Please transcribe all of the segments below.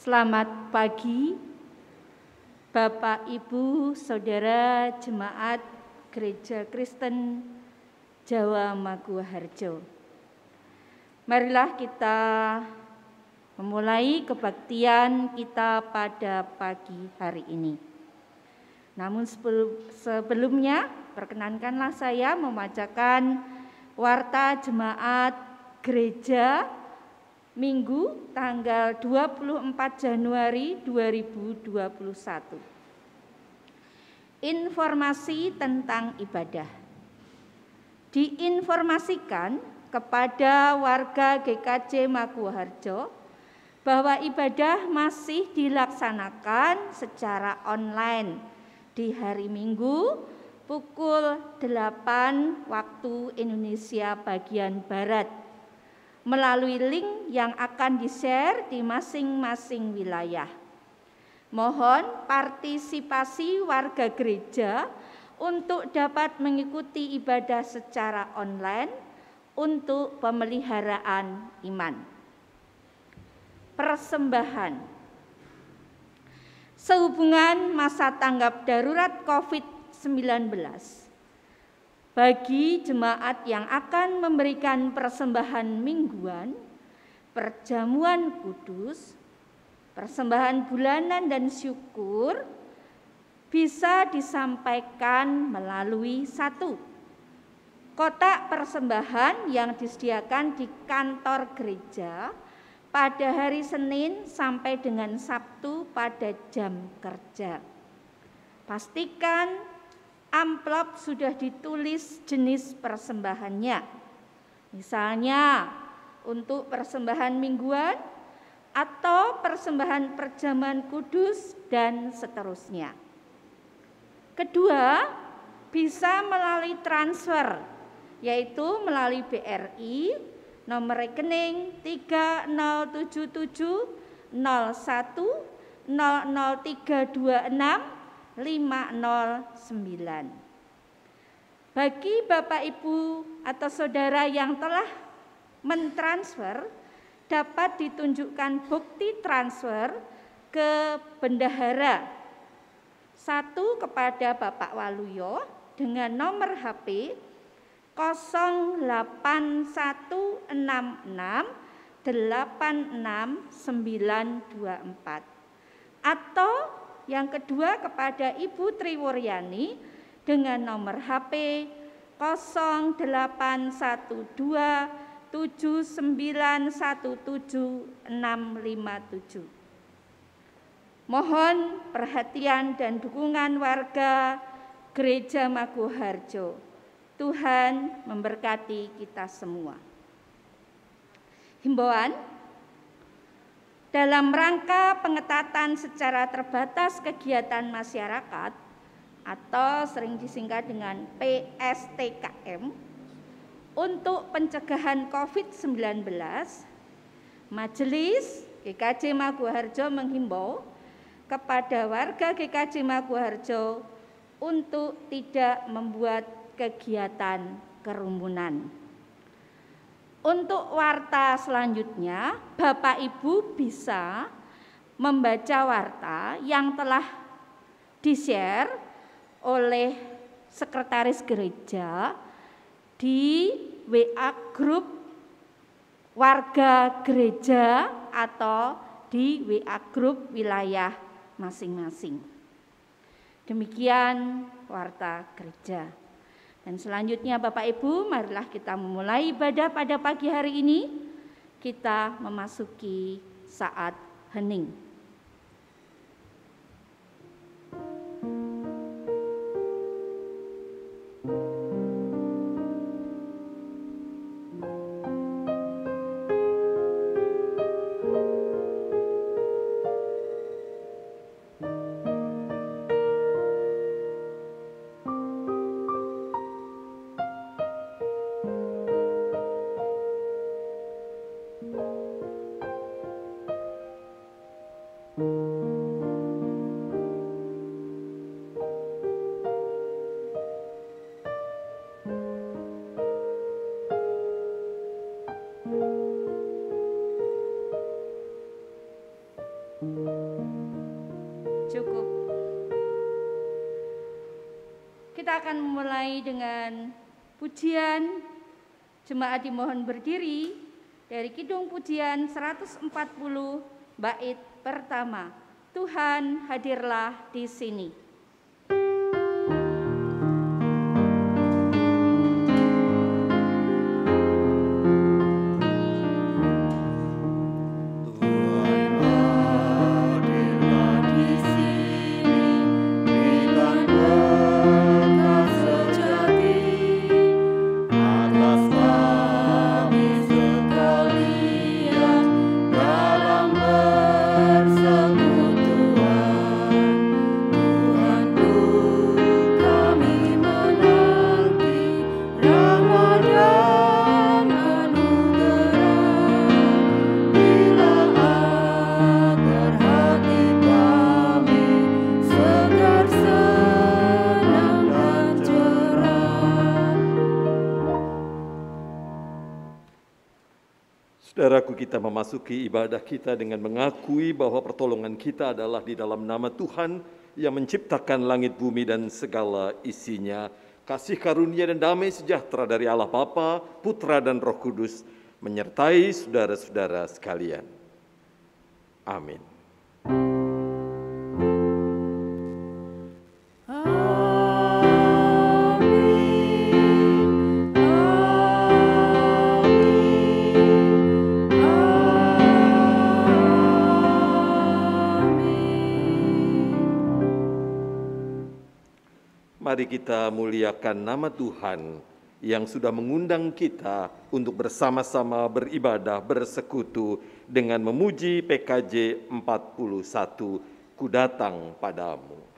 Selamat pagi, Bapak, Ibu, Saudara Jemaat Gereja Kristen Jawa Maguwoharjo. Marilah kita memulai kebaktian kita pada pagi hari ini. Namun sebelumnya, perkenankanlah saya membacakan warta jemaat gereja Minggu tanggal 24 Januari 2021. Informasi tentang ibadah. Diinformasikan kepada warga GKJ Maguwoharjo bahwa ibadah masih dilaksanakan secara online di hari Minggu pukul 8 waktu Indonesia bagian Barat melalui link yang akan di-share di masing-masing wilayah. Mohon partisipasi warga gereja untuk dapat mengikuti ibadah secara online untuk pemeliharaan iman. Persembahan. Sehubungan masa tanggap darurat COVID-19, bagi jemaat yang akan memberikan persembahan mingguan, perjamuan kudus, persembahan bulanan dan syukur bisa disampaikan melalui 1. Kotak persembahan yang disediakan di kantor gereja pada hari Senin sampai dengan Sabtu pada jam kerja. Pastikan amplop sudah ditulis jenis persembahannya. Misalnya untuk persembahan mingguan atau persembahan perjamuan kudus dan seterusnya. Kedua, bisa melalui transfer, yaitu melalui BRI nomor rekening 3077 01 00326 509. Bagi Bapak, Ibu, atau saudara yang telah mentransfer, dapat ditunjukkan bukti transfer ke bendahara. 1 kepada Bapak Waluyo dengan nomor HP 08166869924 atau yang kedua kepada Ibu Triwuryani dengan nomor HP 081279176657. Mohon perhatian dan dukungan warga Gereja Maguwoharjo. Tuhan memberkati kita semua. Himbauan. Dalam rangka pengetatan secara terbatas kegiatan masyarakat atau sering disingkat dengan PSTKM untuk pencegahan COVID-19, Majelis GKJ Maguwoharjo menghimbau kepada warga GKJ Maguwoharjo untuk tidak membuat kegiatan kerumunan. Untuk warta selanjutnya, Bapak Ibu bisa membaca warta yang telah di-share oleh sekretaris gereja di WA grup warga gereja atau di WA grup wilayah masing-masing. Demikian warta gereja. Dan selanjutnya Bapak Ibu, marilah kita memulai ibadah pada pagi hari ini. Kita memasuki saat hening. akan memulai dengan pujian. Jemaat dimohon berdiri dari Kidung Pujian 140 bait pertama. Tuhan hadirlah di sini. Saudaraku, kita memasuki ibadah kita dengan mengakui bahwa pertolongan kita adalah di dalam nama Tuhan yang menciptakan langit, bumi, dan segala isinya. Kasih karunia dan damai sejahtera dari Allah Bapa, Putra, dan Roh Kudus menyertai saudara-saudara sekalian. Amin. Mari kita muliakan nama Tuhan yang sudah mengundang kita untuk bersama-sama beribadah, bersekutu dengan memuji PKJ 41, Ku datang padamu.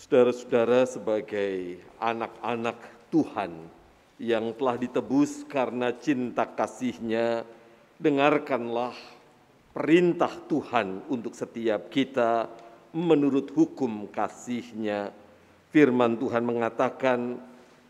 Saudara-saudara, sebagai anak-anak Tuhan yang telah ditebus karena cinta kasih-Nya, dengarkanlah perintah Tuhan untuk setiap kita menurut hukum kasih-Nya. Firman Tuhan mengatakan,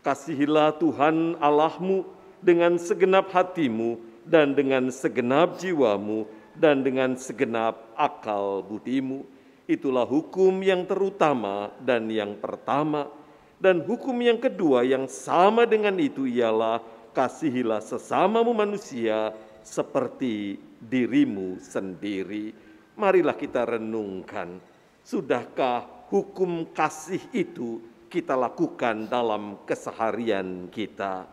kasihilah Tuhan Allahmu dengan segenap hatimu dan dengan segenap jiwamu dan dengan segenap akal budimu. Itulah hukum yang terutama dan yang pertama. Dan hukum yang kedua yang sama dengan itu ialah kasihilah sesamamu manusia seperti dirimu sendiri. Marilah kita renungkan, sudahkah hukum kasih itu kita lakukan dalam keseharian kita?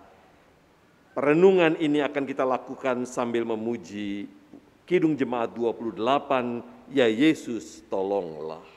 Perenungan ini akan kita lakukan sambil memuji Kidung Jemaat 28, Ya Yesus tolonglah.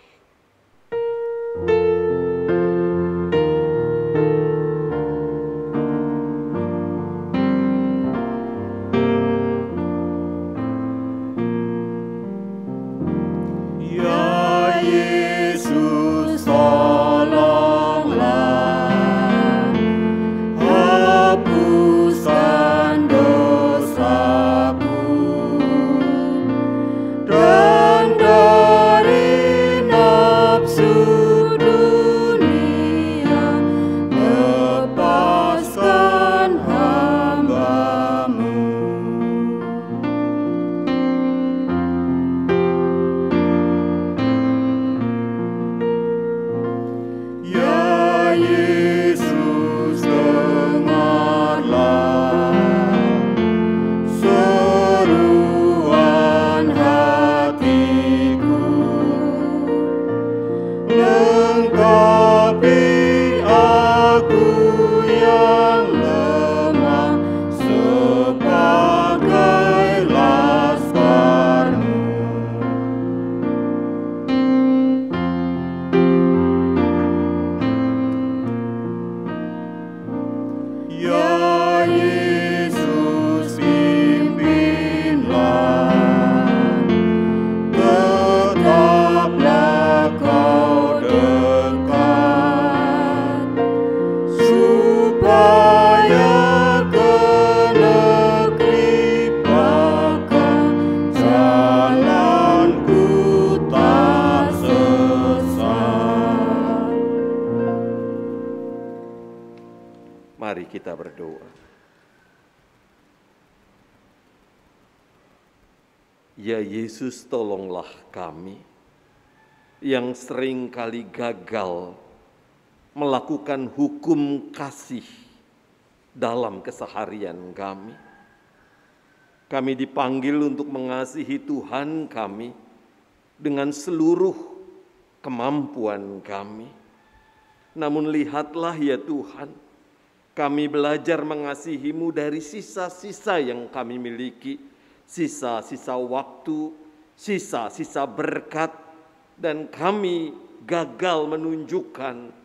Mari kita berdoa. Ya Yesus, tolonglah kami yang sering kali gagal melakukan hukum kasih dalam keseharian kami. Kami dipanggil untuk mengasihi Tuhan kami dengan seluruh kemampuan kami. Namun lihatlah ya Tuhan, kami belajar mengasihi-Mu dari sisa-sisa yang kami miliki, sisa-sisa waktu, sisa-sisa berkat, dan kami gagal menunjukkan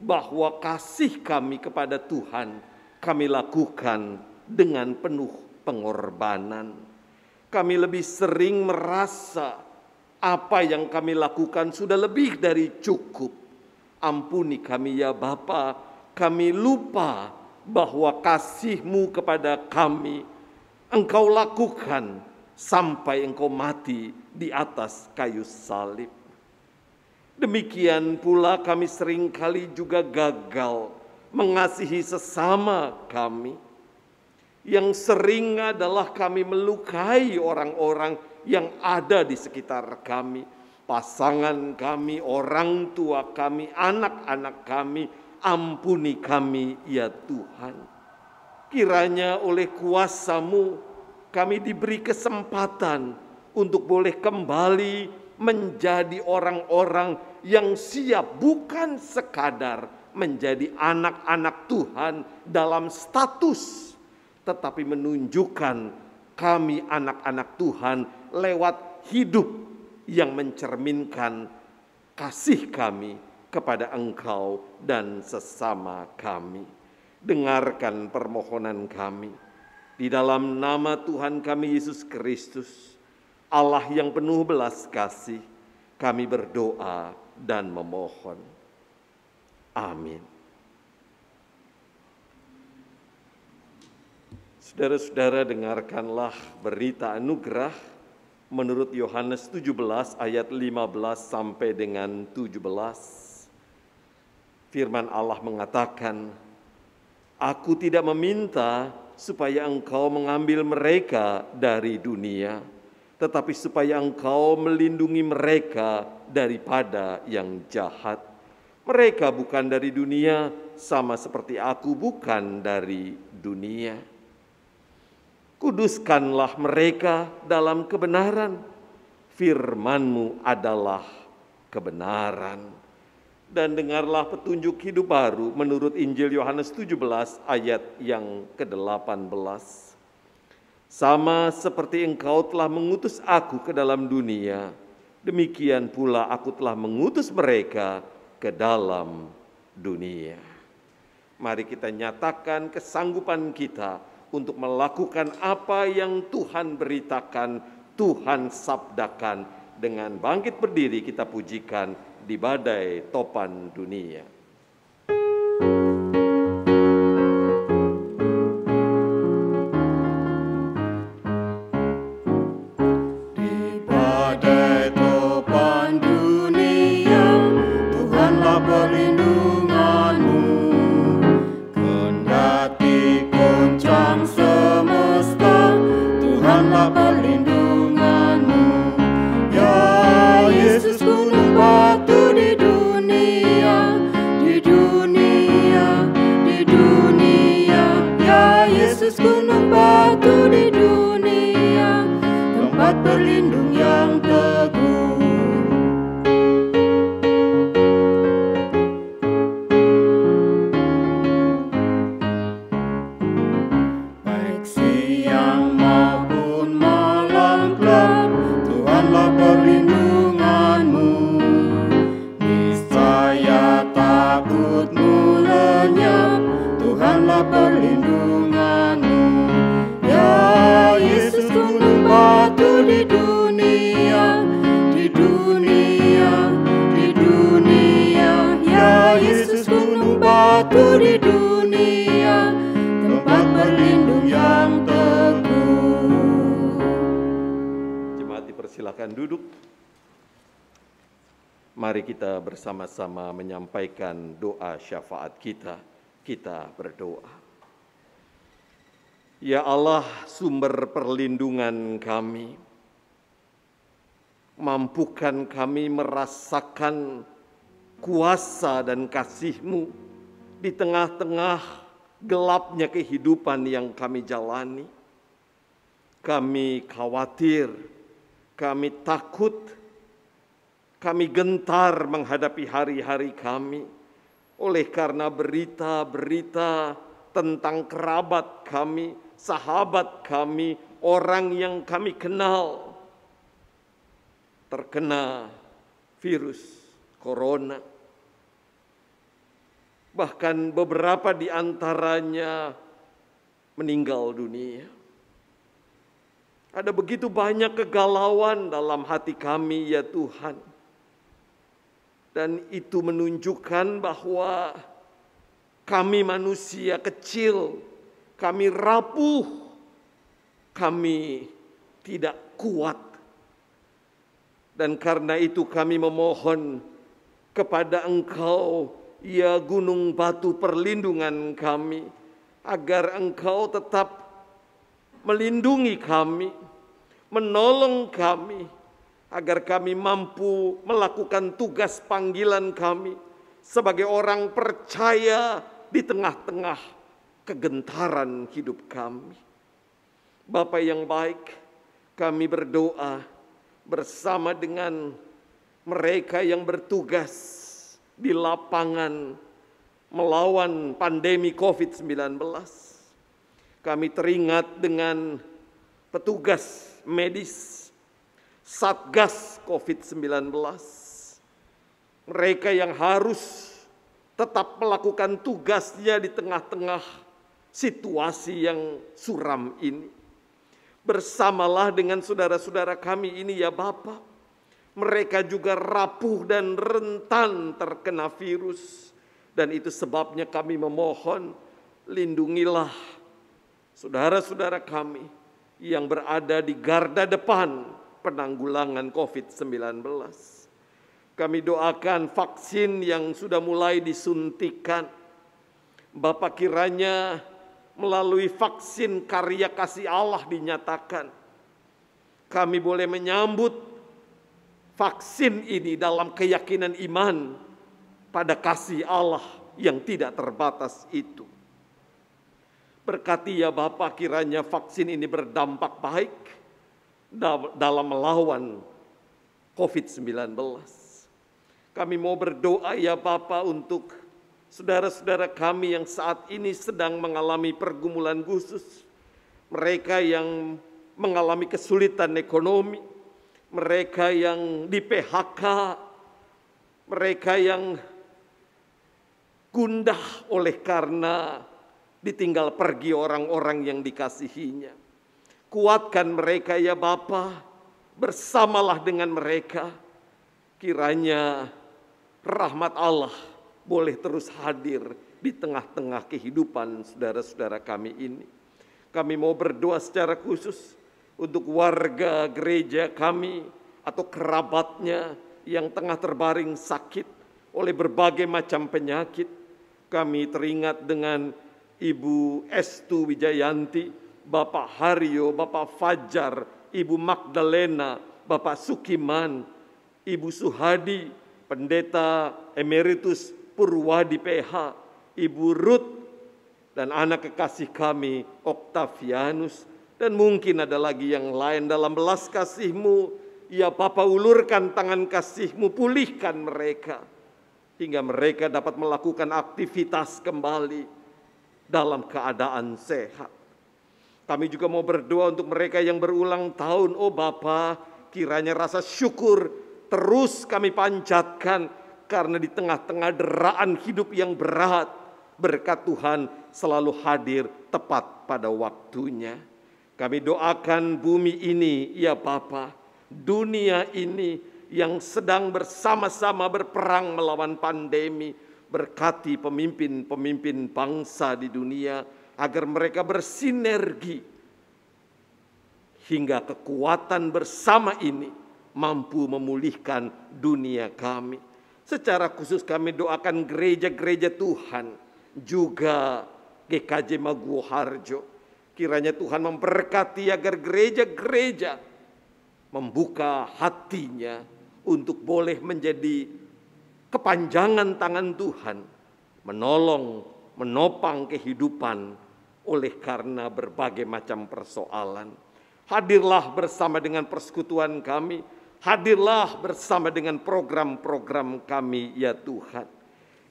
bahwa kasih kami kepada Tuhan kami lakukan dengan penuh pengorbanan. Kami lebih sering merasa apa yang kami lakukan sudah lebih dari cukup. Ampuni kami ya Bapa, kami lupa bahwa kasih-Mu kepada kami Engkau lakukan sampai Engkau mati di atas kayu salib. Demikian pula kami seringkali juga gagal mengasihi sesama kami. Yang sering adalah kami melukai orang-orang yang ada di sekitar kami. Pasangan kami, orang tua kami, anak-anak kami. Ampuni kami ya Tuhan. Kiranya oleh kuasa-Mu kami diberi kesempatan untuk boleh kembali menjadi orang-orang yang siap, bukan sekadar menjadi anak-anak Tuhan dalam status, tetapi menunjukkan kami anak-anak Tuhan lewat hidup yang mencerminkan kasih kami kepada Engkau dan sesama kami. Dengarkan permohonan kami. Di dalam nama Tuhan kami Yesus Kristus, Allah yang penuh belas kasih, kami berdoa dan memohon. Amin. Saudara-saudara, dengarkanlah berita anugerah menurut Yohanes 17 ayat 15 sampai dengan 17. Firman Allah mengatakan, Aku tidak meminta supaya engkau mengambil mereka dari dunia, tetapi supaya engkau melindungi mereka daripada yang jahat. Mereka bukan dari dunia, sama seperti aku bukan dari dunia. Kuduskanlah mereka dalam kebenaran. firman-Mu adalah kebenaran. Dan dengarlah petunjuk hidup baru menurut Injil Yohanes 17 ayat yang ke-18. Sama seperti Engkau telah mengutus aku ke dalam dunia, demikian pula aku telah mengutus mereka ke dalam dunia. Mari kita nyatakan kesanggupan kita untuk melakukan apa yang Tuhan beritakan, Tuhan sabdakan. Dengan bangkit berdiri kita pujikan di badai topan dunia. Di badai topan dunia, Tuhanlah perlindunganmu. Kendati goncang semesta, Tuhanlah perlindunganmu. Ya Yesus gunung batu di dunia, di dunia, di dunia. Ya Yesus gunung batu di dunia, tempat berlindung yang teguh. Baik siang maupun malam gelap, Tuhanlah perlindunganmu. Niscaya takutmu lenyap, Tuhanlah perlindunganmu. Ya Yesus gunung batu di dunia, di dunia, di dunia. Ya Yesus gunung batu di dunia, tempat berlindung yang teguh. Jemaat dipersilakan duduk. Mari kita bersama-sama menyampaikan doa syafaat kita. Kita berdoa. Ya Allah, sumber perlindungan kami, mampukan kami merasakan kuasa dan kasih-Mu di tengah-tengah gelapnya kehidupan yang kami jalani. Kami khawatir, kami takut, kami gentar menghadapi hari-hari kami oleh karena berita-berita tentang kerabat kami, sahabat kami, orang yang kami kenal terkena virus corona. Bahkan beberapa di antaranya meninggal dunia. Ada begitu banyak kegalauan dalam hati kami ya Tuhan. Dan itu menunjukkan bahwa kami manusia kecil, kami rapuh, kami tidak kuat. Dan karena itu kami memohon kepada Engkau, ya gunung batu perlindungan kami, agar Engkau tetap melindungi kami, menolong kami, agar kami mampu melakukan tugas panggilan kami sebagai orang percaya di tengah-tengah kegentaran hidup kami. Bapa yang baik, kami berdoa bersama dengan mereka yang bertugas di lapangan melawan pandemi COVID-19. Kami teringat dengan petugas medis Satgas COVID-19, mereka yang harus tetap melakukan tugasnya di tengah-tengah situasi yang suram ini. Bersamalah dengan saudara-saudara kami ini ya Bapa, mereka juga rapuh dan rentan terkena virus. Dan itu sebabnya kami memohon, lindungilah saudara-saudara kami yang berada di garda depan penanggulangan COVID-19. Kami doakan vaksin yang sudah mulai disuntikan. Bapa, kiranya melalui vaksin karya kasih Allah dinyatakan, kami boleh menyambut vaksin ini dalam keyakinan iman pada kasih Allah yang tidak terbatas itu. Berkati ya Bapa, kiranya vaksin ini berdampak baik dalam melawan COVID-19. Kami mau berdoa ya Bapa untuk saudara-saudara kami yang saat ini sedang mengalami pergumulan khusus. Mereka yang mengalami kesulitan ekonomi, mereka yang di PHK, mereka yang gundah oleh karena ditinggal pergi orang-orang yang dikasihinya. Kuatkan mereka ya Bapa, bersamalah dengan mereka. Kiranya rahmat Allah boleh terus hadir di tengah-tengah kehidupan saudara-saudara kami ini. Kami mau berdoa secara khusus untuk warga gereja kami atau kerabatnya yang tengah terbaring sakit oleh berbagai macam penyakit. Kami teringat dengan Ibu Estu Wijayanti, Bapak Haryo, Bapak Fajar, Ibu Magdalena, Bapak Sukiman, Ibu Suhadi, Pendeta Emeritus Purwadi PH, Ibu Ruth, dan anak kekasih kami Oktavianus, dan mungkin ada lagi yang lain. Dalam belas kasih-Mu, ya Bapa, ulurkan tangan kasih-Mu, pulihkan mereka, hingga mereka dapat melakukan aktivitas kembali dalam keadaan sehat. Kami juga mau berdoa untuk mereka yang berulang tahun. Oh Bapa, kiranya rasa syukur terus kami panjatkan, karena di tengah-tengah deraan hidup yang berat, berkat Tuhan selalu hadir tepat pada waktunya. Kami doakan bumi ini, ya Bapa, dunia ini yang sedang bersama-sama berperang melawan pandemi, berkati pemimpin-pemimpin bangsa di dunia, agar mereka bersinergi hingga kekuatan bersama ini mampu memulihkan dunia kami. Secara khusus kami doakan gereja-gereja Tuhan, juga GKJ Maguwo Harjo. Kiranya Tuhan memberkati agar gereja-gereja membuka hatinya untuk boleh menjadi kepanjangan tangan Tuhan, menolong, menopang kehidupan oleh karena berbagai macam persoalan. Hadirlah bersama dengan persekutuan kami, hadirlah bersama dengan program-program kami ya Tuhan.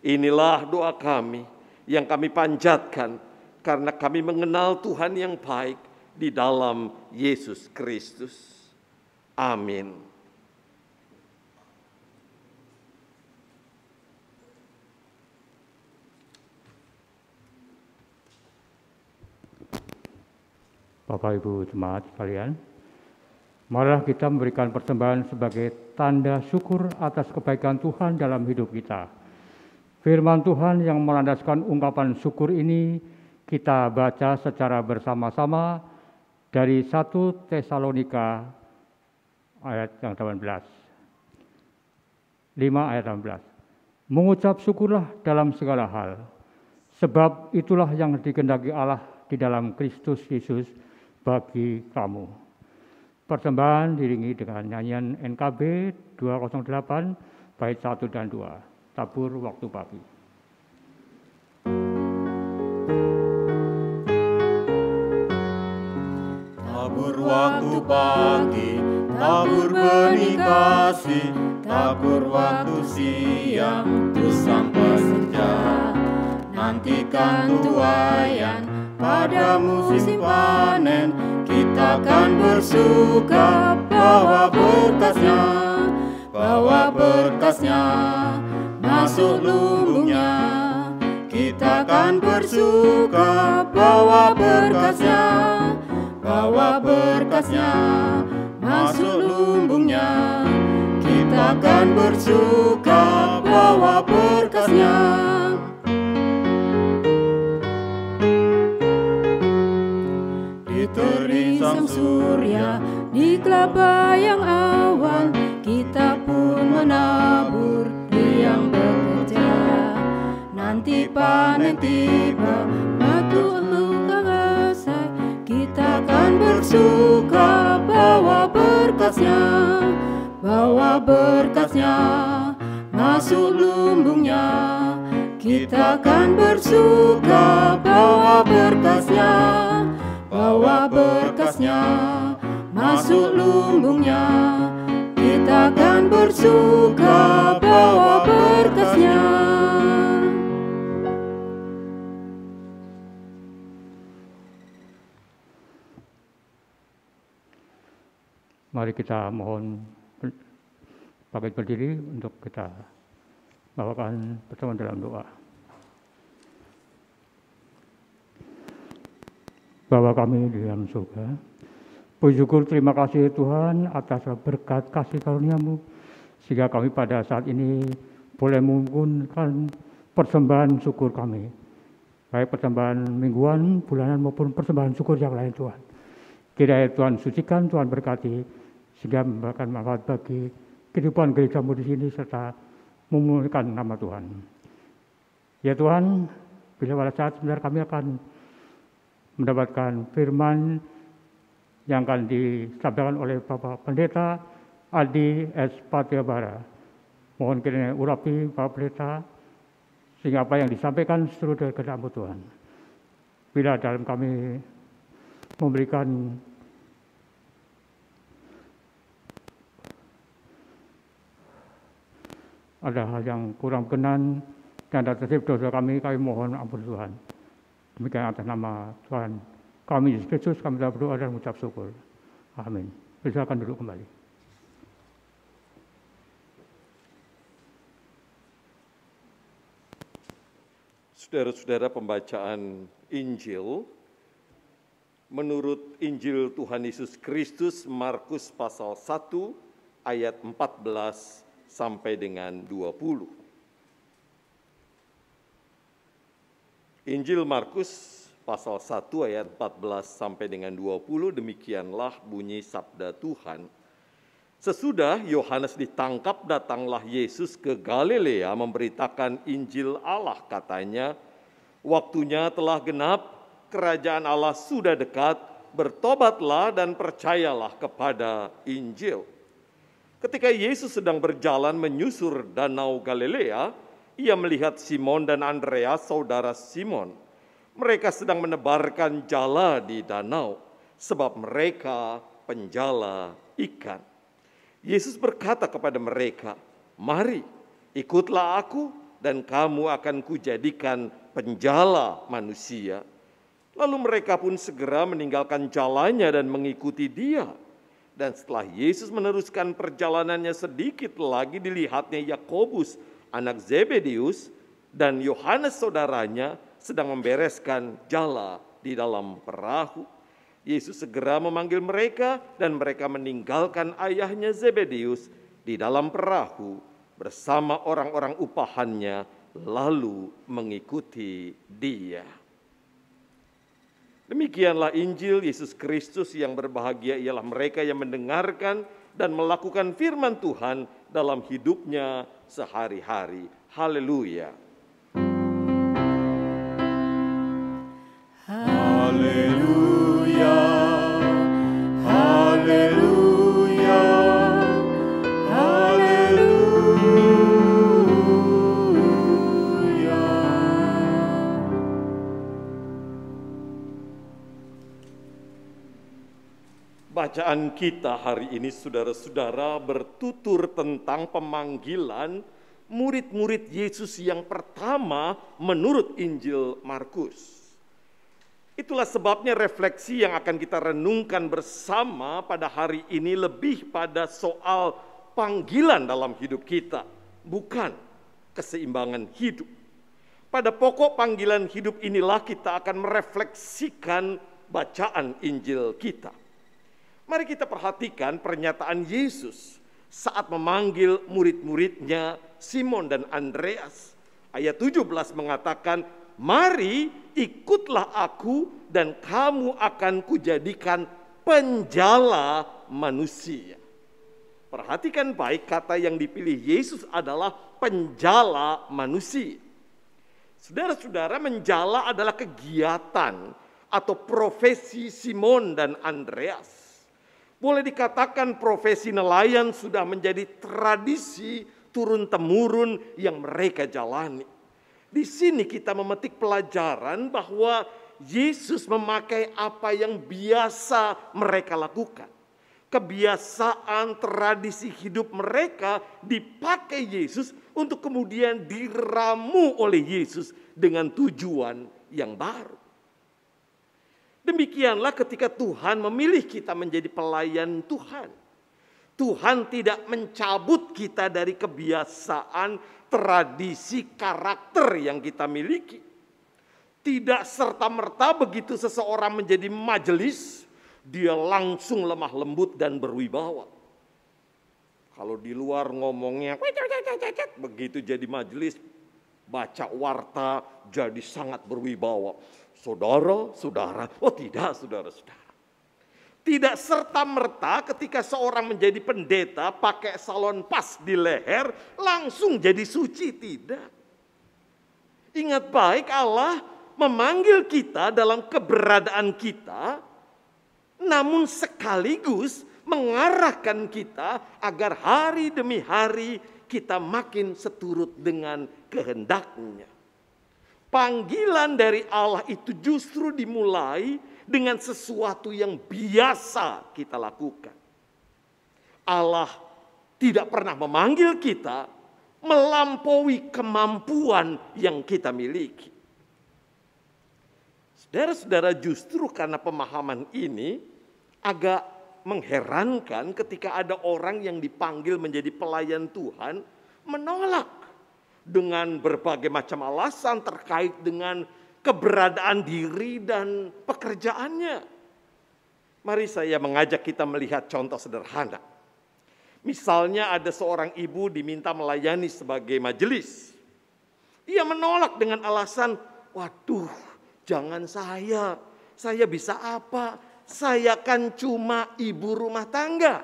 Inilah doa kami yang kami panjatkan karena kami mengenal Tuhan yang baik di dalam Yesus Kristus. Amin. Bapak Ibu jemaat sekalian, marilah kita memberikan persembahan sebagai tanda syukur atas kebaikan Tuhan dalam hidup kita. Firman Tuhan yang melandaskan ungkapan syukur ini kita baca secara bersama-sama dari 1 Tesalonika ayat yang 18. 5 ayat 18. Mengucap syukurlah dalam segala hal, sebab itulah yang dikehendaki Allah di dalam Kristus Yesus bagi kamu. Persembahan diiringi dengan nyanyian NKB 208 bait 1 dan 2. Tabur waktu pagi. Tabur waktu pagi, tabur benih kasih, tabur waktu siang, terus sampai senja. Nantikan tuaian pada musim panen, kita akan bersuka bawa berkasnya masuk lumbungnya. Kita akan bersuka bawa berkasnya masuk lumbungnya. Kita akan bersuka bawa berkasnya. Terik sang surya di kelapa yang awan, kita pun menabur yang bekerja. Nanti panen tiba, waktu untuk selesai, kita akan bersuka bawa berkasnya masuk lumbungnya. Kita akan bersuka bawa berkasnya masuk lumbungnya. Kita kita akan bersuka bawa berkasnya. Mari kita mohon bangkit berdiri untuk kita bawakan bersama dalam doa. Bapa kami di dalam surga, puji syukur terima kasih Tuhan atas berkat kasih karunia-Mu, sehingga kami pada saat ini boleh menggunakan persembahan syukur kami, baik persembahan mingguan, bulanan maupun persembahan syukur yang lain Tuhan. Kiranya Tuhan sucikan, Tuhan berkati, sehingga memberikan manfaat bagi kehidupan gereja-Mu di sini serta memuliakan nama Tuhan. Ya Tuhan, bila pada saat sebentar kami akan mendapatkan firman yang akan disampaikan oleh Bapak Pendeta Aldi S. Patiabara. Mohon kiranya urapi Bapak Pendeta, sehingga apa yang disampaikan seluruh dari kehendak-Mu Tuhan. Bila dalam kami memberikan ada hal yang kurang berkenan dan atas dosa kami mohon ampun Tuhan. Demikian atas nama Tuhan kami Yesus Kristus kami telah berdoa dan mengucap syukur. Amin. Silakan duduk kembali. Saudara-saudara, pembacaan Injil menurut Injil Tuhan Yesus Kristus Markus pasal 1 ayat 14 sampai dengan 20. Injil Markus pasal 1 ayat 14 sampai dengan 20, demikianlah bunyi sabda Tuhan. Sesudah Yohanes ditangkap, datanglah Yesus ke Galilea memberitakan Injil Allah, katanya, waktunya telah genap, kerajaan Allah sudah dekat, bertobatlah dan percayalah kepada Injil. Ketika Yesus sedang berjalan menyusur danau Galilea, ia melihat Simon dan Andreas, saudara Simon. Mereka sedang menebarkan jala di danau, sebab mereka penjala ikan. Yesus berkata kepada mereka, "Mari, ikutlah aku dan kamu akan kujadikan penjala manusia." Lalu mereka pun segera meninggalkan jalanya dan mengikuti Dia. Dan setelah Yesus meneruskan perjalanannya, sedikit lagi dilihatnya Yakobus, anak Zebedeus, dan Yohanes saudaranya sedang membereskan jala di dalam perahu. Yesus segera memanggil mereka dan mereka meninggalkan ayahnya Zebedeus di dalam perahu bersama orang-orang upahannya lalu mengikuti Dia. Demikianlah Injil Yesus Kristus. Yang berbahagia ialah mereka yang mendengarkan dan melakukan firman Tuhan dalam hidupnya sehari-hari. Haleluya. Haleluya, haleluya, haleluya. Bacaan kita hari ini, saudara-saudara, bertutur tentang pemanggilan murid-murid Yesus yang pertama menurut Injil Markus. Itulah sebabnya refleksi yang akan kita renungkan bersama pada hari ini lebih pada soal panggilan dalam hidup kita, bukan keseimbangan hidup. Pada pokok panggilan hidup inilah kita akan merefleksikan bacaan Injil kita. Mari kita perhatikan pernyataan Yesus saat memanggil murid-muridnya Simon dan Andreas. Ayat 17 mengatakan, "Mari ikutlah aku dan kamu akan kujadikan penjala manusia." Perhatikan baik, kata yang dipilih Yesus adalah penjala manusia. Saudara-saudara, menjala adalah kegiatan atau profesi Simon dan Andreas. Boleh dikatakan profesi nelayan sudah menjadi tradisi turun-temurun yang mereka jalani. Di sini kita memetik pelajaran bahwa Yesus memakai apa yang biasa mereka lakukan. kebiasaan, tradisi hidup mereka dipakai Yesus untuk kemudian diramu oleh Yesus dengan tujuan yang baru. Demikianlah ketika Tuhan memilih kita menjadi pelayan Tuhan. Tuhan tidak mencabut kita dari kebiasaan, tradisi, karakter yang kita miliki. Tidak serta-merta begitu seseorang menjadi majelis, dia langsung lemah lembut dan berwibawa. Kalau di luar ngomongnya, begitu jadi majelis, baca warta jadi sangat berwibawa. Saudara-saudara, oh tidak saudara-saudara. Tidak serta-merta ketika seorang menjadi pendeta pakai salon pas di leher langsung jadi suci, tidak. Ingat baik, Allah memanggil kita dalam keberadaan kita, namun sekaligus mengarahkan kita agar hari demi hari kita makin seturut dengan kehendak-Nya. Panggilan dari Allah itu justru dimulai dengan sesuatu yang biasa kita lakukan. Allah tidak pernah memanggil kita melampaui kemampuan yang kita miliki. Saudara-saudara, justru karena pemahaman ini agak mengherankan ketika ada orang yang dipanggil menjadi pelayan Tuhan menolak dengan berbagai macam alasan terkait dengan keberadaan diri dan pekerjaannya. Mari saya mengajak kita melihat contoh sederhana. Misalnya ada seorang ibu diminta melayani sebagai majelis. Ia menolak dengan alasan, waduh, jangan saya bisa apa? Saya kan cuma ibu rumah tangga.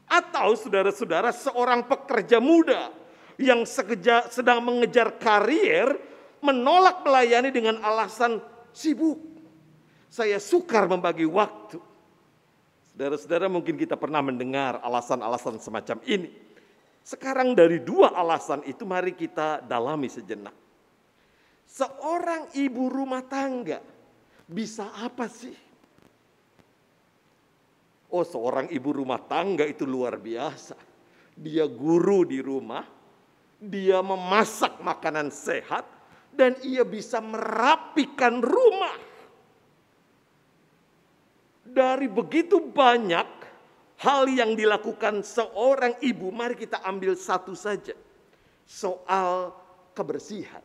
Atau saudara-saudara, seorang pekerja muda yang sedang mengejar karier menolak melayani dengan alasan sibuk. Saya sukar membagi waktu. Saudara-saudara, mungkin kita pernah mendengar alasan-alasan semacam ini. Sekarang dari dua alasan itu mari kita dalami sejenak. Seorang ibu rumah tangga bisa apa sih? Oh, seorang ibu rumah tangga itu luar biasa. Dia guru di rumah, dia memasak makanan sehat, dan ia bisa merapikan rumah. Dari begitu banyak hal yang dilakukan seorang ibu, mari kita ambil satu saja. Soal kebersihan.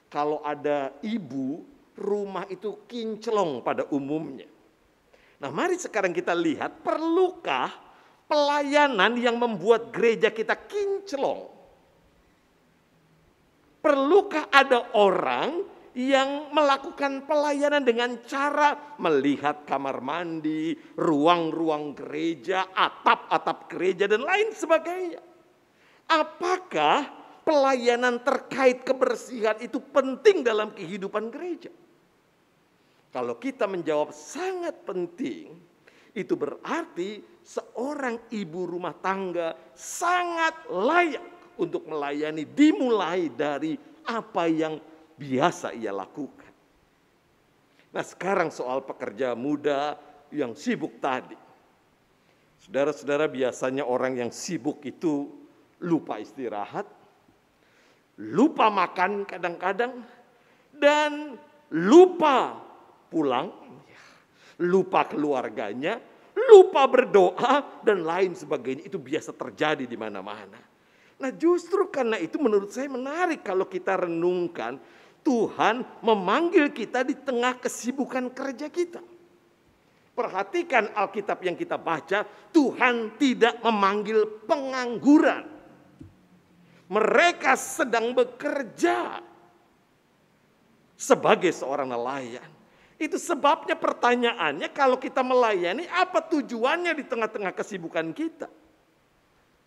Kalau ada ibu, rumah itu kinclong pada umumnya. Nah, mari sekarang kita lihat, perlukah pelayanan yang membuat gereja kita kinclong? Perlukah ada orang yang melakukan pelayanan dengan cara melihat kamar mandi, ruang-ruang gereja, atap-atap gereja, dan lain sebagainya? Apakah pelayanan terkait kebersihan itu penting dalam kehidupan gereja? Kalau kita menjawab sangat penting, itu berarti seorang ibu rumah tangga sangat layak untuk melayani, dimulai dari apa yang biasa ia lakukan. Nah, sekarang soal pekerja muda yang sibuk tadi. Saudara-saudara, biasanya orang yang sibuk itu lupa istirahat, lupa makan kadang-kadang, dan lupa pulang, lupa keluarganya, lupa berdoa, dan lain sebagainya. Itu biasa terjadi di mana-mana. Nah, justru karena itu menurut saya menarik kalau kita renungkan, Tuhan memanggil kita di tengah kesibukan kerja kita. Perhatikan Alkitab yang kita baca, Tuhan tidak memanggil pengangguran. Mereka sedang bekerja sebagai seorang nelayan. Itu sebabnya pertanyaannya, kalau kita melayani, apa tujuannya di tengah-tengah kesibukan kita?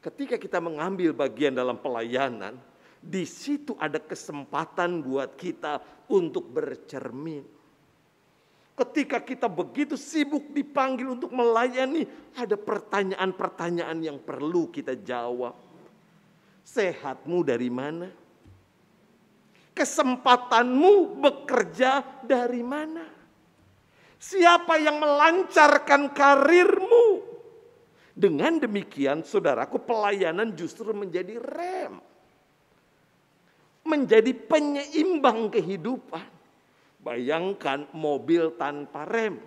Ketika kita mengambil bagian dalam pelayanan, di situ ada kesempatan buat kita untuk bercermin. Ketika kita begitu sibuk dipanggil untuk melayani, ada pertanyaan-pertanyaan yang perlu kita jawab. Sehatmu dari mana? Kesempatanmu bekerja dari mana? Siapa yang melancarkan karirmu? Dengan demikian, saudaraku, pelayanan justru menjadi rem. Menjadi penyeimbang kehidupan. Bayangkan mobil tanpa rem.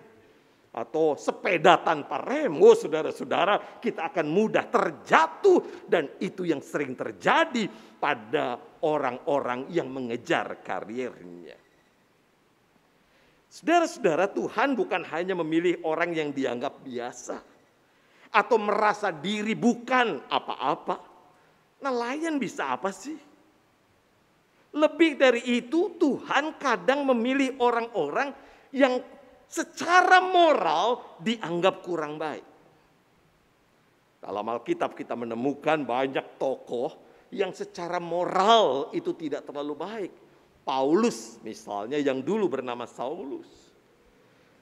Atau sepeda tanpa rem. Oh saudara-saudara, kita akan mudah terjatuh. Dan itu yang sering terjadi pada orang-orang yang mengejar karirnya. Saudara-saudara, Tuhan bukan hanya memilih orang yang dianggap biasa atau merasa diri bukan apa-apa. Nelayan bisa apa sih? Lebih dari itu, Tuhan kadang memilih orang-orang yang secara moral dianggap kurang baik. Dalam Alkitab kita menemukan banyak tokoh yang secara moral itu tidak terlalu baik. Paulus misalnya yang dulu bernama Saulus.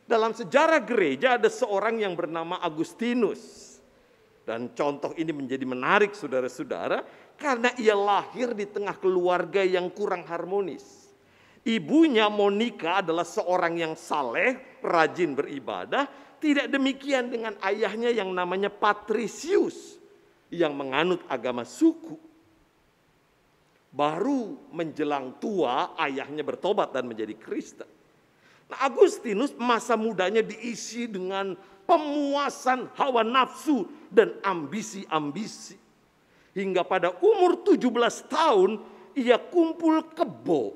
Dalam sejarah gereja ada seorang yang bernama Agustinus. Dan contoh ini menjadi menarik saudara-saudara karena ia lahir di tengah keluarga yang kurang harmonis. Ibunya Monica adalah seorang yang saleh, rajin beribadah. Tidak demikian dengan ayahnya yang namanya Patricius yang menganut agama suku. Baru menjelang tua ayahnya bertobat dan menjadi Kristen. Nah, Agustinus masa mudanya diisi dengan pemuasan hawa nafsu dan ambisi-ambisi. Hingga pada umur 17 tahun ia kumpul kebo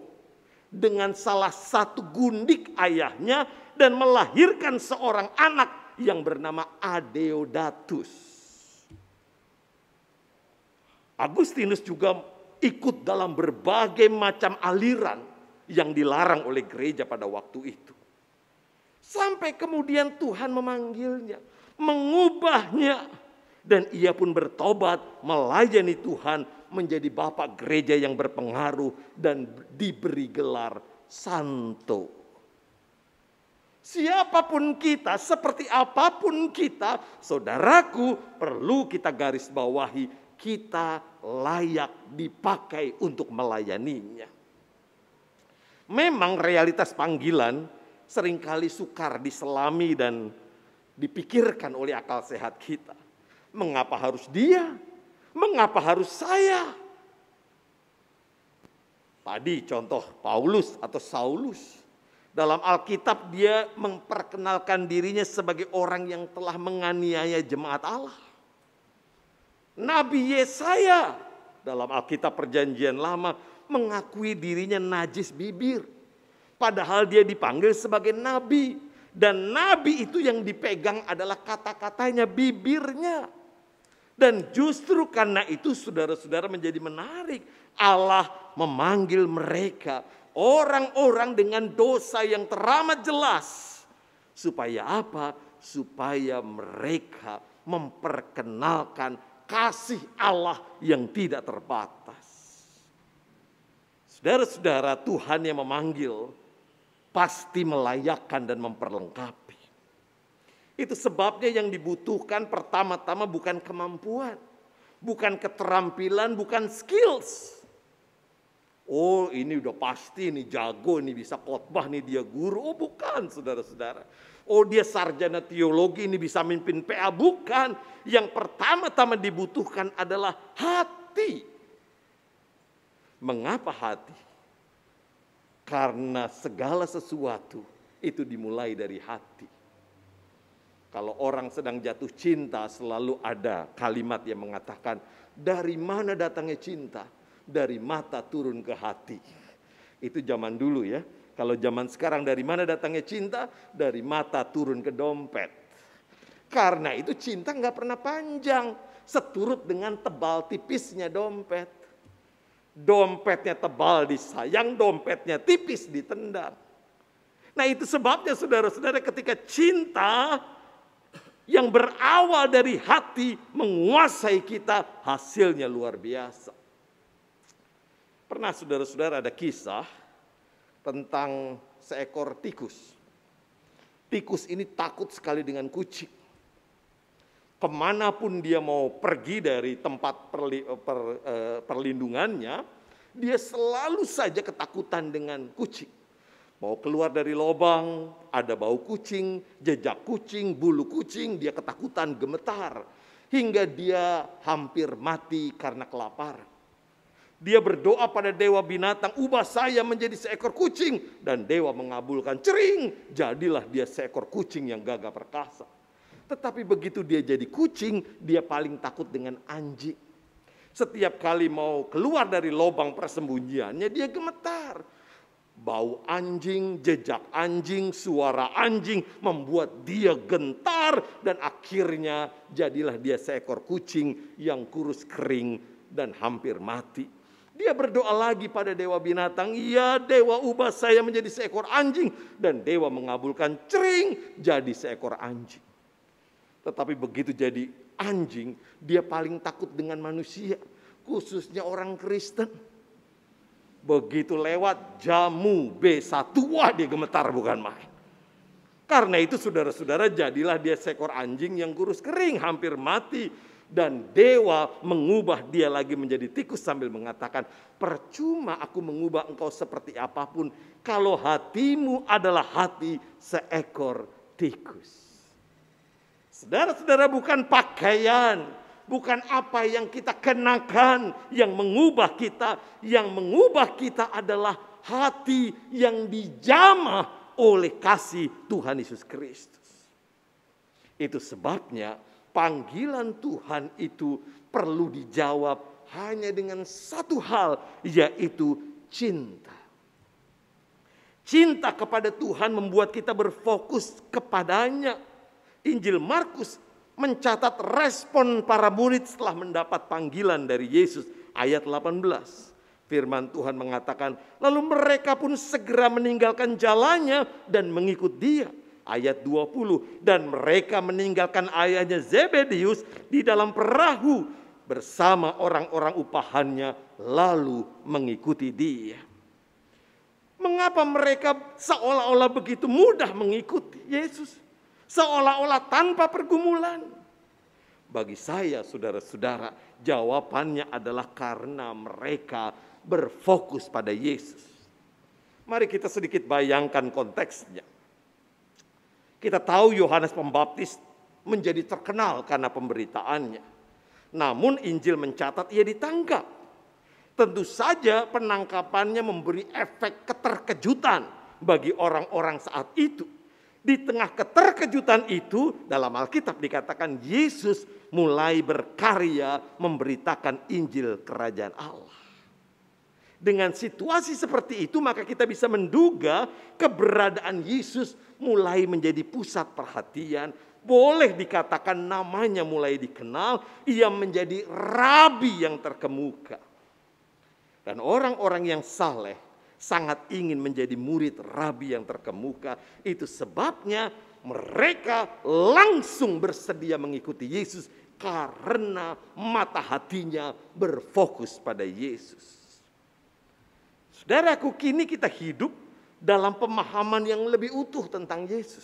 dengan salah satu gundik ayahnya dan melahirkan seorang anak yang bernama Adeodatus. Agustinus juga ikut dalam berbagai macam aliran yang dilarang oleh gereja pada waktu itu. Sampai kemudian Tuhan memanggilnya, mengubahnya. Dan ia pun bertobat, melayani Tuhan, menjadi bapak gereja yang berpengaruh dan diberi gelar santo. Siapapun kita, seperti apapun kita, saudaraku, perlu kita garis bawahi, kita layak dipakai untuk melayaninya. Memang realitas panggilan seringkali sukar diselami dan dipikirkan oleh akal sehat kita. Mengapa harus dia? Mengapa harus saya? Tadi contoh Paulus atau Saulus. Dalam Alkitab dia memperkenalkan dirinya sebagai orang yang telah menganiaya jemaat Allah. Nabi Yesaya dalam Alkitab Perjanjian Lama mengakui dirinya najis bibir. Padahal dia dipanggil sebagai nabi. Dan nabi itu yang dipegang adalah kata-katanya, bibirnya. Dan justru karena itu saudara-saudara menjadi menarik. Allah memanggil mereka, orang-orang dengan dosa yang teramat jelas. Supaya apa? Supaya mereka memperkenalkan kasih Allah yang tidak terbatas. Saudara-saudara, Tuhan yang memanggil pasti melayakkan dan memperlengkapi. Itu sebabnya yang dibutuhkan pertama-tama bukan kemampuan, bukan keterampilan, bukan skills. Oh ini udah pasti, ini jago, ini bisa khotbah, ini dia guru. Oh bukan saudara-saudara. Oh dia sarjana teologi, ini bisa mimpin PA. Bukan. Yang pertama-tama dibutuhkan adalah hati. Mengapa hati? Karena segala sesuatu itu dimulai dari hati. Kalau orang sedang jatuh cinta selalu ada kalimat yang mengatakan, dari mana datangnya cinta? Dari mata turun ke hati. Itu zaman dulu ya. Kalau zaman sekarang dari mana datangnya cinta? Dari mata turun ke dompet. Karena itu cinta nggak pernah panjang. Seturut dengan tebal tipisnya dompet. Dompetnya tebal disayang, dompetnya tipis ditendang. Nah itu sebabnya saudara-saudara ketika cinta yang berawal dari hati menguasai kita, hasilnya luar biasa. Pernah saudara-saudara ada kisah tentang seekor tikus. Tikus ini takut sekali dengan kucing. Kemanapun dia mau pergi dari tempat perlindungannya, dia selalu saja ketakutan dengan kucing. Mau keluar dari lubang, ada bau kucing, jejak kucing, bulu kucing, dia ketakutan, gemetar. hingga dia hampir mati karena kelaparan. Dia berdoa pada dewa binatang, ubah saya menjadi seekor kucing. Dan dewa mengabulkan, cering, jadilah dia seekor kucing yang gagah perkasa. Tetapi begitu dia jadi kucing, dia paling takut dengan anjing. Setiap kali mau keluar dari lubang persembunyiannya, dia gemetar. Bau anjing, jejak anjing, suara anjing membuat dia gentar. Dan akhirnya jadilah dia seekor kucing yang kurus kering dan hampir mati. Dia berdoa lagi pada dewa binatang, ya dewa ubah saya menjadi seekor anjing. Dan dewa mengabulkan, cering, jadi seekor anjing. Tetapi begitu jadi anjing, dia paling takut dengan manusia, khususnya orang Kristen. Begitu lewat jamu B1, wah dia gemetar bukan main. Karena itu saudara-saudara, jadilah dia seekor anjing yang kurus kering, hampir mati. Dan dewa mengubah dia lagi menjadi tikus sambil mengatakan, percuma aku mengubah engkau seperti apapun kalau hatimu adalah hati seekor tikus. Saudara-saudara, bukan pakaian, bukan apa yang kita kenakan yang mengubah kita. Yang mengubah kita adalah hati yang dijamah oleh kasih Tuhan Yesus Kristus. Itu sebabnya panggilan Tuhan itu perlu dijawab hanya dengan satu hal, yaitu cinta. Cinta kepada Tuhan membuat kita berfokus kepadanya. Injil Markus mencatat respon para murid setelah mendapat panggilan dari Yesus. Ayat 18. Firman Tuhan mengatakan, lalu mereka pun segera meninggalkan jalannya dan mengikut dia. Ayat 20, dan mereka meninggalkan ayahnya Zebedius di dalam perahu bersama orang-orang upahannya lalu mengikuti dia. Mengapa mereka seolah-olah begitu mudah mengikuti Yesus? Seolah-olah tanpa pergumulan. Bagi saya saudara-saudara, jawabannya adalah karena mereka berfokus pada Yesus. Mari kita sedikit bayangkan konteksnya. Kita tahu Yohanes Pembaptis menjadi terkenal karena pemberitaannya. Namun Injil mencatat ia ditangkap. Tentu saja penangkapannya memberi efek keterkejutan bagi orang-orang saat itu. Di tengah keterkejutan itu, dalam Alkitab dikatakan Yesus mulai berkarya memberitakan Injil Kerajaan Allah. Dengan situasi seperti itu, maka kita bisa menduga keberadaan Yesus mulai menjadi pusat perhatian. Boleh dikatakan namanya mulai dikenal. Ia menjadi rabi yang terkemuka. Dan orang-orang yang saleh sangat ingin menjadi murid rabi yang terkemuka. Itu sebabnya mereka langsung bersedia mengikuti Yesus. Karena mata hatinya berfokus pada Yesus. Saudaraku, kini kita hidup dalam pemahaman yang lebih utuh tentang Yesus.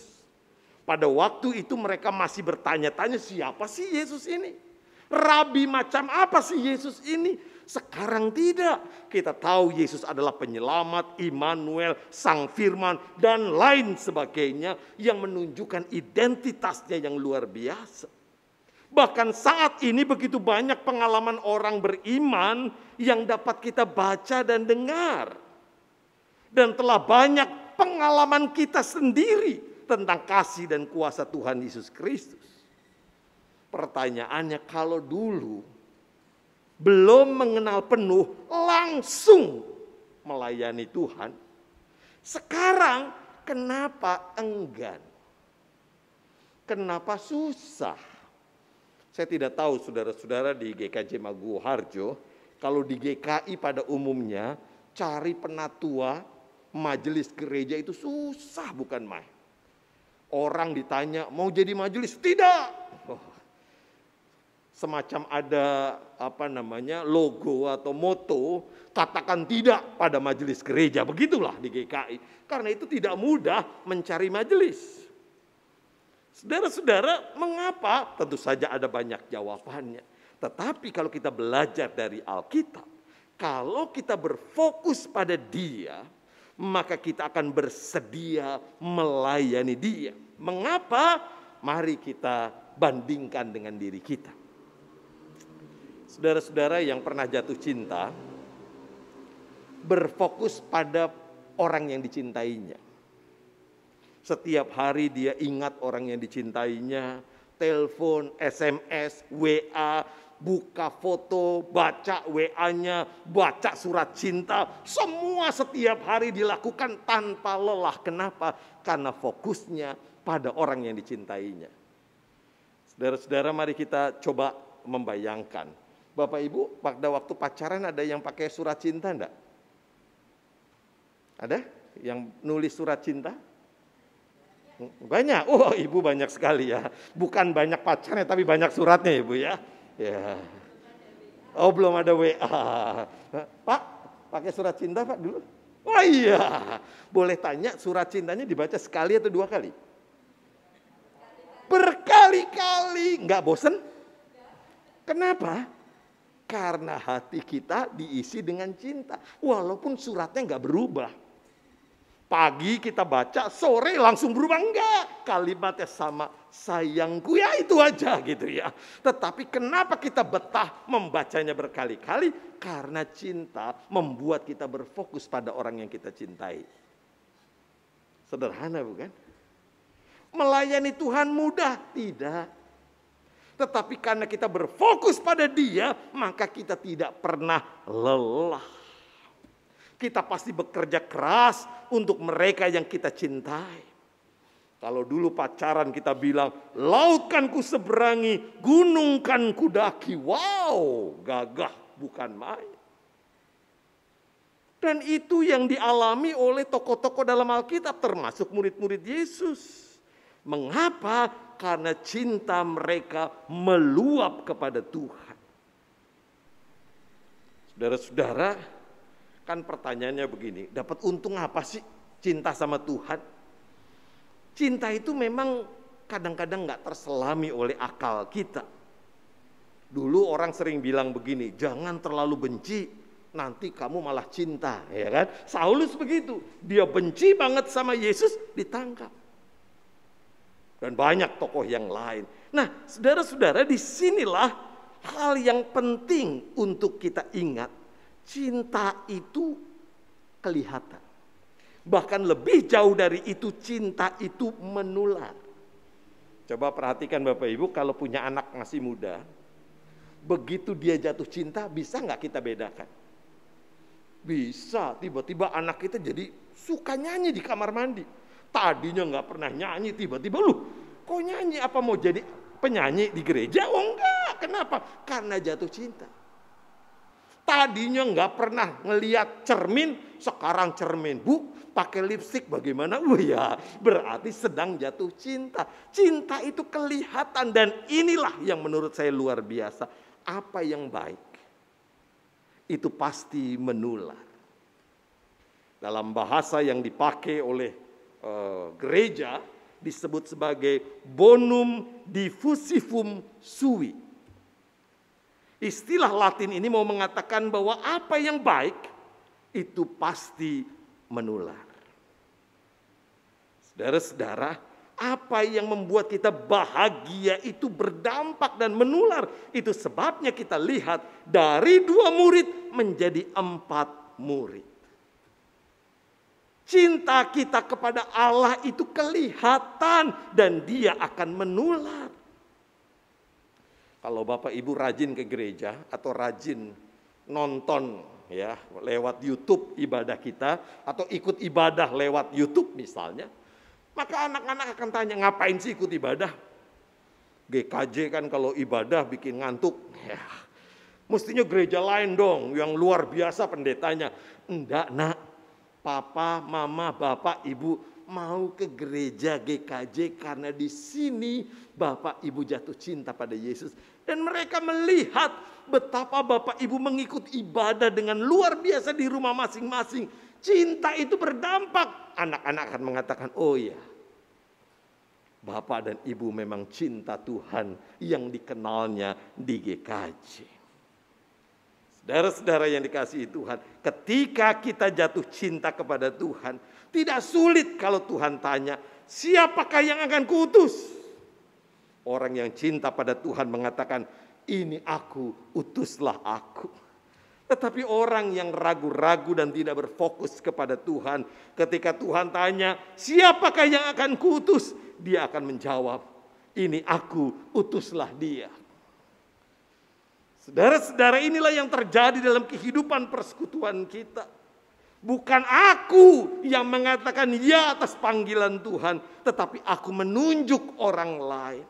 Pada waktu itu mereka masih bertanya-tanya, siapa sih Yesus ini? Rabi macam apa sih Yesus ini? Sekarang tidak. Kita tahu Yesus adalah penyelamat, Immanuel, Sang Firman, dan lain sebagainya yang menunjukkan identitasnya yang luar biasa. Bahkan saat ini begitu banyak pengalaman orang beriman yang dapat kita baca dan dengar. Dan telah banyak pengalaman kita sendiri tentang kasih dan kuasa Tuhan Yesus Kristus. Pertanyaannya, kalau dulu belum mengenal penuh langsung melayani Tuhan, sekarang kenapa enggan? Kenapa susah? Saya tidak tahu saudara-saudara di GKJ Maguwo Harjo, kalau di GKI pada umumnya cari penatua majelis gereja itu susah bukan main. Orang ditanya mau jadi majelis, tidak. Semacam ada logo atau moto, katakan tidak pada majelis gereja. Begitulah di GKI. Karena itu tidak mudah mencari majelis. Saudara-saudara, mengapa? Tentu saja ada banyak jawabannya. Tetapi kalau kita belajar dari Alkitab, kalau kita berfokus pada Dia, maka kita akan bersedia melayani Dia. Mengapa? Mari kita bandingkan dengan diri kita. Saudara-saudara yang pernah jatuh cinta, berfokus pada orang yang dicintainya. Setiap hari dia ingat orang yang dicintainya, telepon, SMS, WA, buka foto, baca WA-nya, baca surat cinta. Semua setiap hari dilakukan tanpa lelah. Kenapa? Karena fokusnya pada orang yang dicintainya. Saudara-saudara, mari kita coba membayangkan. Bapak Ibu, pada waktu pacaran ada yang pakai surat cinta enggak? Ada yang nulis surat cinta? Banyak. Oh, Ibu banyak sekali ya. Bukan banyak pacarnya tapi banyak suratnya Ibu ya. Ya. Oh, belum ada WA. Pak, pakai surat cinta Pak dulu? Oh iya. Boleh tanya surat cintanya dibaca sekali atau 2 kali? Berkali-kali. Enggak bosen? Kenapa? Karena hati kita diisi dengan cinta. Walaupun suratnya enggak berubah. Pagi kita baca, sore langsung berubah. Enggak, kalimatnya sama, sayangku, ya itu aja gitu ya. Tetapi kenapa kita betah membacanya berkali-kali? Karena cinta membuat kita berfokus pada orang yang kita cintai. Sederhana bukan? Melayani Tuhan mudah? Tidak. Tetapi karena kita berfokus pada Dia, maka kita tidak pernah lelah. Kita pasti bekerja keras untuk mereka yang kita cintai. Kalau dulu pacaran kita bilang, laut kan ku seberangi, gunung kan ku daki. Wow, gagah bukan main. Dan itu yang dialami oleh tokoh-tokoh dalam Alkitab, termasuk murid-murid Yesus. Mengapa? Karena cinta mereka meluap kepada Tuhan. Saudara-saudara, kan pertanyaannya begini, dapat untung apa sih cinta sama Tuhan? Cinta itu memang kadang-kadang gak terselami oleh akal kita. Dulu orang sering bilang begini, jangan terlalu benci, nanti kamu malah cinta, ya kan? Saulus begitu, dia benci banget sama Yesus, ditangkap. Dan banyak tokoh yang lain. Nah, saudara-saudara, disinilah hal yang penting untuk kita ingat. Cinta itu kelihatan. Bahkan lebih jauh dari itu, cinta itu menular. Coba perhatikan Bapak Ibu, kalau punya anak masih muda, begitu dia jatuh cinta, bisa nggak kita bedakan? Bisa, tiba-tiba anak kita jadi suka nyanyi di kamar mandi. Tadinya nggak pernah nyanyi, tiba-tiba kok nyanyi? Apa mau jadi penyanyi di gereja? Oh enggak, kenapa? Karena jatuh cinta. Tadinya nggak pernah ngelihat cermin, sekarang cermin. Bu, pakai lipstik bagaimana? Oh ya, berarti sedang jatuh cinta. Cinta itu kelihatan dan inilah yang menurut saya luar biasa. Apa yang baik, itu pasti menular. Dalam bahasa yang dipakai oleh gereja, disebut sebagai bonum diffusivum sui. Istilah Latin ini mau mengatakan bahwa apa yang baik itu pasti menular. Saudara-saudara, apa yang membuat kita bahagia itu berdampak dan menular. Itu sebabnya kita lihat dari 2 murid menjadi 4 murid. Cinta kita kepada Allah itu kelihatan dan dia akan menular. Kalau Bapak Ibu rajin ke gereja atau rajin nonton ya lewat YouTube ibadah kita atau ikut ibadah lewat YouTube misalnya, maka anak-anak akan tanya, ngapain sih ikut ibadah? GKJ kan kalau ibadah bikin ngantuk. Ya, mestinya gereja lain dong yang luar biasa pendetanya. Enggak, Nak. Papa, Mama, Bapak, Ibu mau ke gereja GKJ karena di sini Bapak Ibu jatuh cinta pada Yesus. Dan mereka melihat betapa Bapak Ibu mengikut ibadah dengan luar biasa di rumah masing-masing. Cinta itu berdampak. Anak-anak akan mengatakan, oh iya, Bapak dan Ibu memang cinta Tuhan yang dikenalnya di GKJ. Saudara-saudara yang dikasihi Tuhan, ketika kita jatuh cinta kepada Tuhan, tidak sulit kalau Tuhan tanya, siapakah yang akan kuutus? Orang yang cinta pada Tuhan mengatakan, ini aku, utuslah aku. Tetapi orang yang ragu-ragu dan tidak berfokus kepada Tuhan, ketika Tuhan tanya, siapakah yang akan kuutus? Dia akan menjawab, ini aku, utuslah dia. Saudara-saudara, inilah yang terjadi dalam kehidupan persekutuan kita. Bukan aku yang mengatakan ya atas panggilan Tuhan, tetapi aku menunjuk orang lain.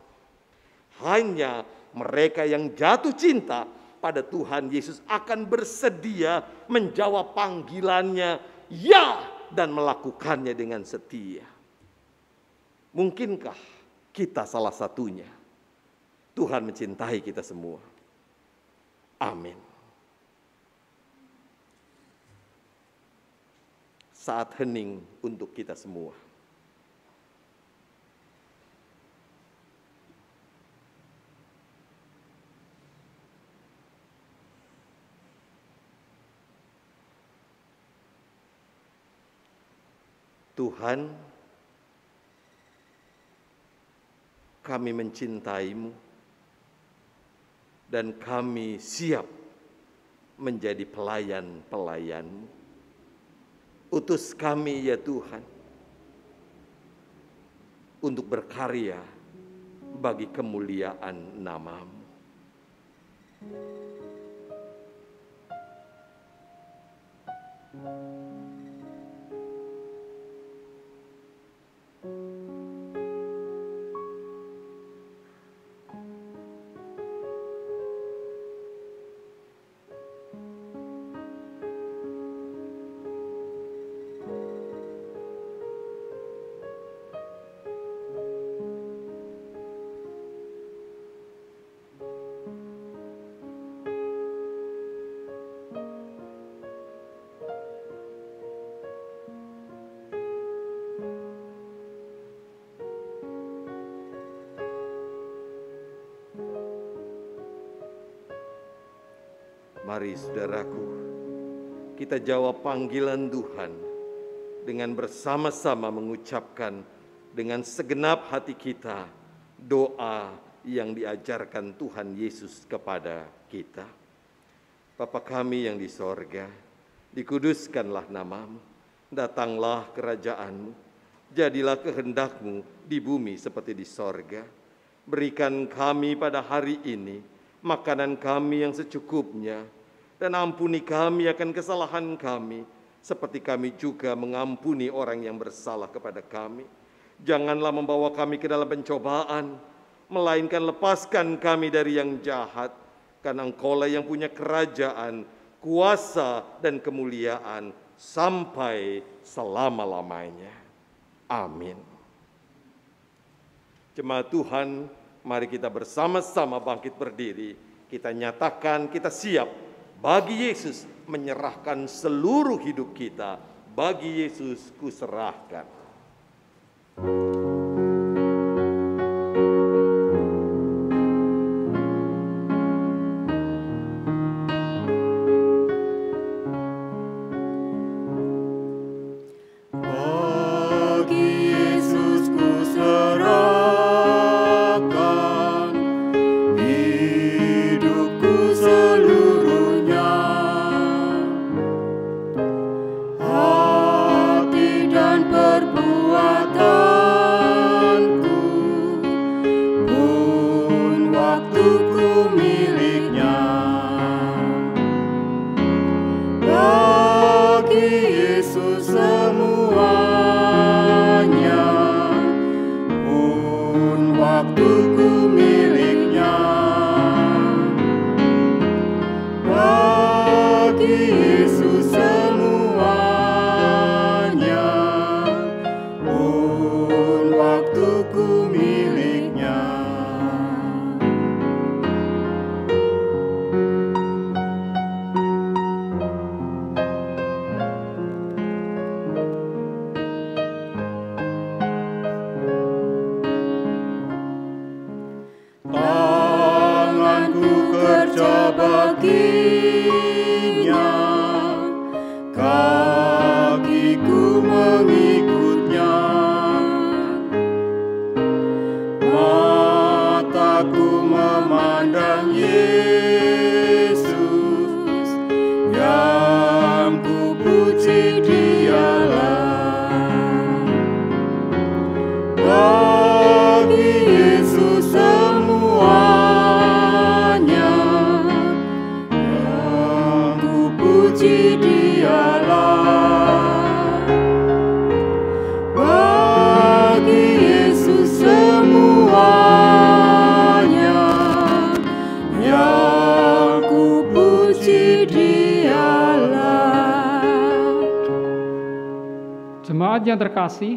Hanya mereka yang jatuh cinta pada Tuhan Yesus akan bersedia menjawab panggilannya ya dan melakukannya dengan setia. Mungkinkah kita salah satunya? Tuhan mencintai kita semua. Amin. Saat hening untuk kita semua. Tuhan, kami mencintaimu dan kami siap menjadi pelayan-pelayan-Mu. Utus kami ya Tuhan, untuk berkarya bagi kemuliaan nama-Mu. Mari saudaraku, kita jawab panggilan Tuhan dengan bersama-sama mengucapkan dengan segenap hati kita doa yang diajarkan Tuhan Yesus kepada kita. Bapa kami yang di sorga, dikuduskanlah nama-Mu, datanglah kerajaan-Mu, jadilah kehendak-Mu di bumi seperti di sorga. Berikan kami pada hari ini makanan kami yang secukupnya, dan ampuni kami akan kesalahan kami, seperti kami juga mengampuni orang yang bersalah kepada kami. Janganlah membawa kami ke dalam pencobaan, melainkan lepaskan kami dari yang jahat, karena Engkaulah yang punya kerajaan, kuasa, dan kemuliaan sampai selama-lamanya. Amin. Jemaat Tuhan, mari kita bersama-sama bangkit berdiri. Kita nyatakan kita siap bagi Yesus, menyerahkan seluruh hidup kita. Bagi Yesus kuserahkan. Perbuatan jemaat yang terkasih,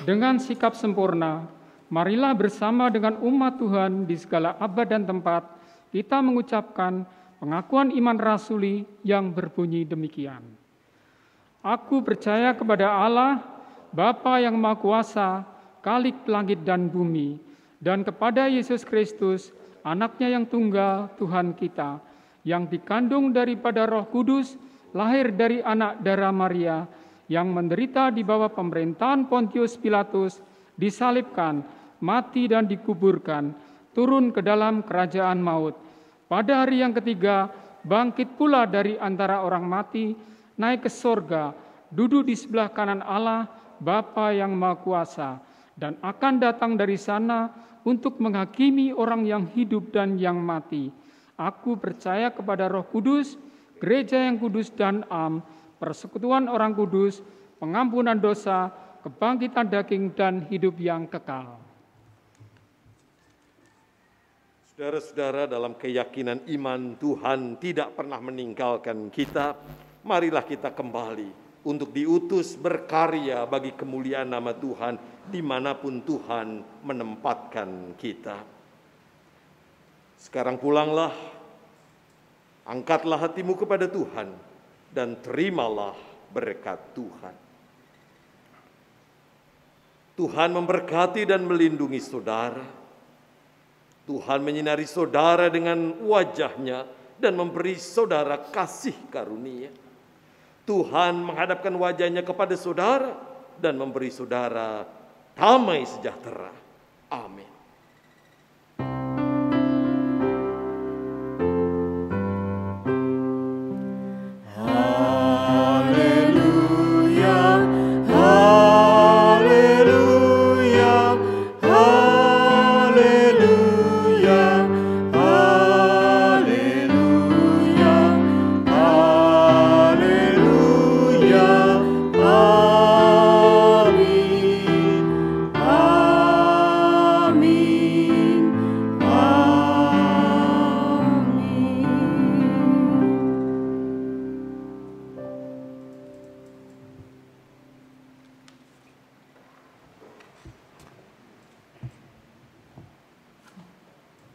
dengan sikap sempurna, marilah bersama dengan umat Tuhan di segala abad dan tempat, kita mengucapkan pengakuan iman rasuli yang berbunyi demikian. Aku percaya kepada Allah, Bapa yang Maha Kuasa, Khalik langit dan bumi, dan kepada Yesus Kristus, Anaknya yang tunggal, Tuhan kita, yang dikandung daripada Roh Kudus, lahir dari anak darah Maria, yang menderita di bawah pemerintahan Pontius Pilatus, disalibkan, mati dan dikuburkan, turun ke dalam kerajaan maut. Pada hari yang ketiga, bangkit pula dari antara orang mati, naik ke sorga, duduk di sebelah kanan Allah, Bapa yang Maha Kuasa, dan akan datang dari sana untuk menghakimi orang yang hidup dan yang mati. Aku percaya kepada Roh Kudus, gereja yang kudus dan am, persekutuan orang kudus, pengampunan dosa, kebangkitan daging, dan hidup yang kekal. Saudara-saudara, dalam keyakinan iman Tuhan tidak pernah meninggalkan kita, marilah kita kembali untuk diutus berkarya bagi kemuliaan nama Tuhan dimanapun Tuhan menempatkan kita. Sekarang pulanglah, angkatlah hatimu kepada Tuhan, dan terimalah berkat Tuhan. Tuhan memberkati dan melindungi saudara. Tuhan menyinari saudara dengan wajah-Nya dan memberi saudara kasih karunia. Tuhan menghadapkan wajah-Nya kepada saudara dan memberi saudara damai sejahtera. Amin.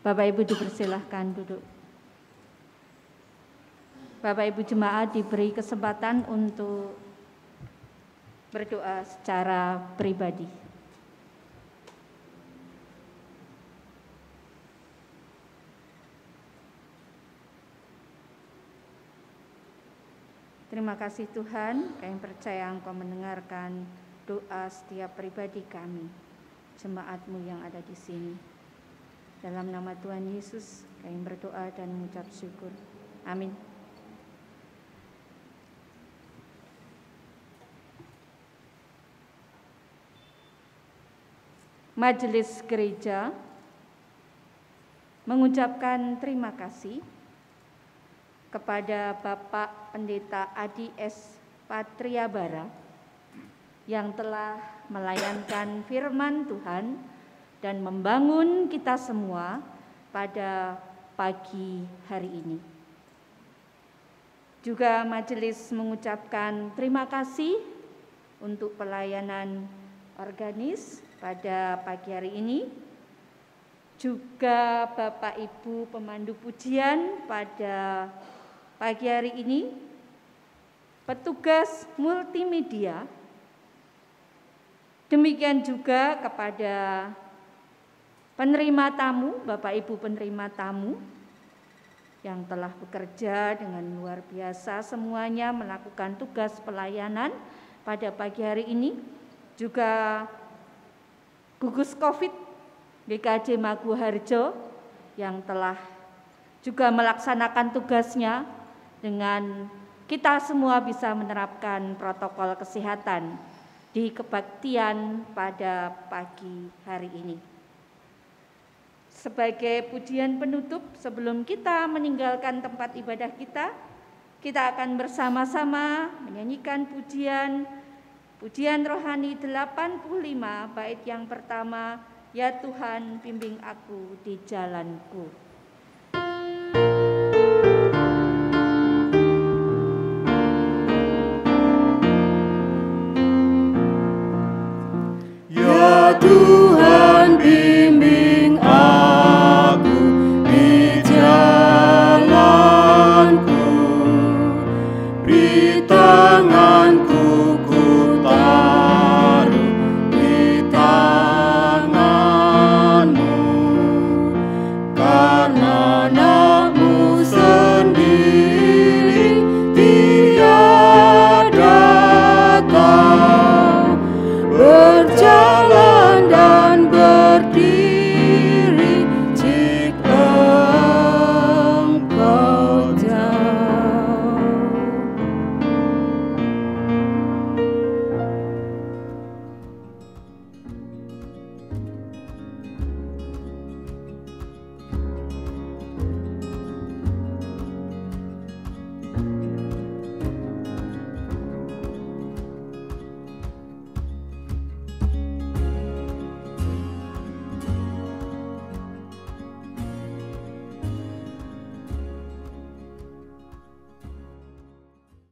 Bapak Ibu dipersilahkan duduk. Bapak Ibu jemaat diberi kesempatan untuk berdoa secara pribadi. Terima kasih Tuhan, kami percaya Engkau mendengarkan doa setiap pribadi kami, jemaat-Mu yang ada di sini. Dalam nama Tuhan Yesus, kami berdoa dan mengucap syukur. Amin. Majelis Gereja mengucapkan terima kasih kepada Bapak Pendeta Adi S. Patriabara yang telah melayankan firman Tuhan dan membangun kita semua pada pagi hari ini. Juga majelis mengucapkan terima kasih untuk pelayanan organis pada pagi hari ini. Juga Bapak Ibu pemandu pujian pada pagi hari ini, petugas multimedia, demikian juga kepada penerima tamu, Bapak Ibu penerima tamu yang telah bekerja dengan luar biasa semuanya melakukan tugas pelayanan pada pagi hari ini. Juga gugus COVID GKJ Maguharjo yang telah juga melaksanakan tugasnya dengan kita semua bisa menerapkan protokol kesehatan di kebaktian pada pagi hari ini. Sebagai pujian penutup sebelum kita meninggalkan tempat ibadah kita akan bersama-sama menyanyikan pujian rohani 85 bait yang pertama, Ya Tuhan bimbing aku di jalanku. Tuhan